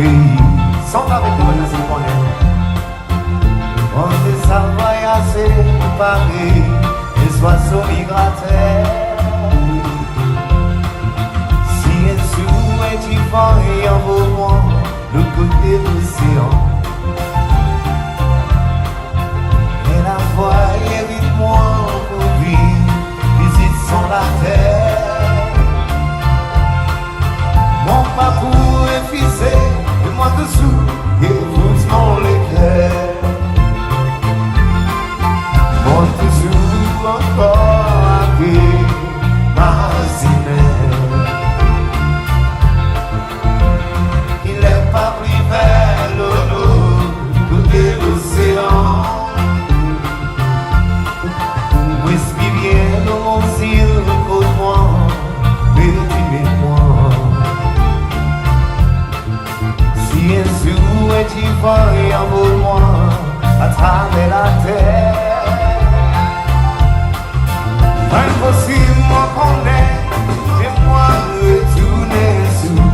pays. Sont avec nous dans ce qu'on est. On ne s'envoie assez Paris, les oiseaux migrateurs. Si un souhait tu fais en beau moi, le côté de l'océan. Et la voix évite-moi pour vivre, visite sur la terre. Mon parcours est fixé, et moi dessous, et écoute-moi les cœurs. Mon toujours encore avec ma zinelle. Il n'est pas pris vers l'eau, côté l'océan. Respire bien dans mon ciel, côte-moi, médite-moi. Si un souhait tu fais envole-moi à travers la terre. Impossible, moi connaître, et moi retourner sous.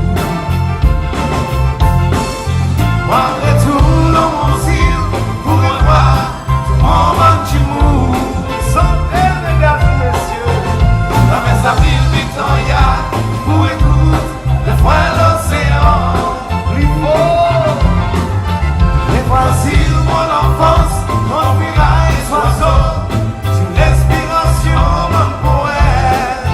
Moi retourne dans mon ciel pour voir tout mon monde qui moue. Santé, mesdames et messieurs, la messe à ville Victoria, pour écouter le froid de l'océan. Les voici mon enfance, mon village oiseau, c'est l'inspiration, mon poète.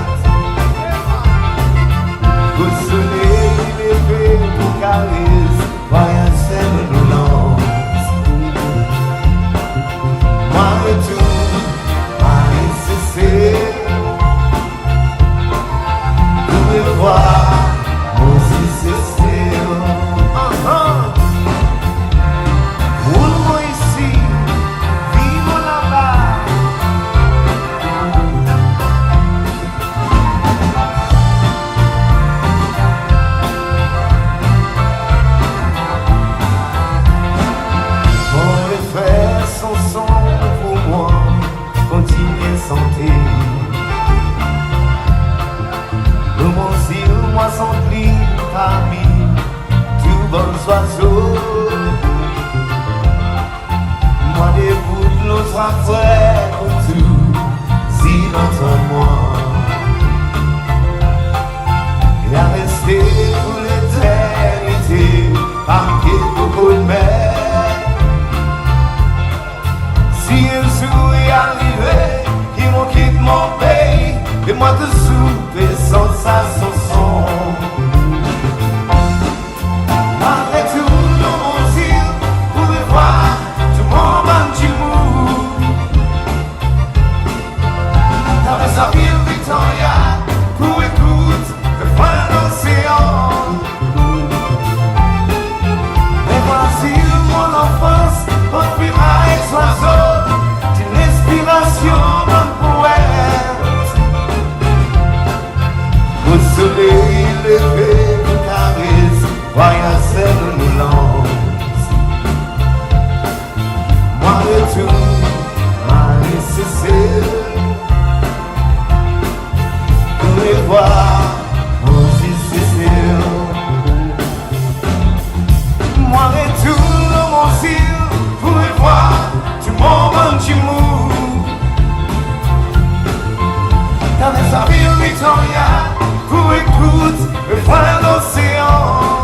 Au soleil, l'été, pour caresse, voyage de nous lance. Moi, retourne à SCC, pour me voir, mon CCC. Moi sans pli parmi tous bons oiseaux. Moi d'écoute l'autre frère comme tout, si dans moi. Et à rester pour l'éternité, marqué beaucoup de mer. Si un jour est arrivé, qu'il m'en quitte mon pays, et moi de souper sans ça, sans son. Sa ville Victoria, pour écoute le froid de l'océan. Mais voici mon enfance, votre primaire oiseau, d'une inspiration d'un poète. Au soleil levé, vous caresse, voyage de nous lance. Moi retourne, ma nécessaire. Voir mon Sicile. Moi retourne dans mon ciel pour voir tout mon monde qui mou. Dans sa ville Victoria pour écouter le froid de l'océan.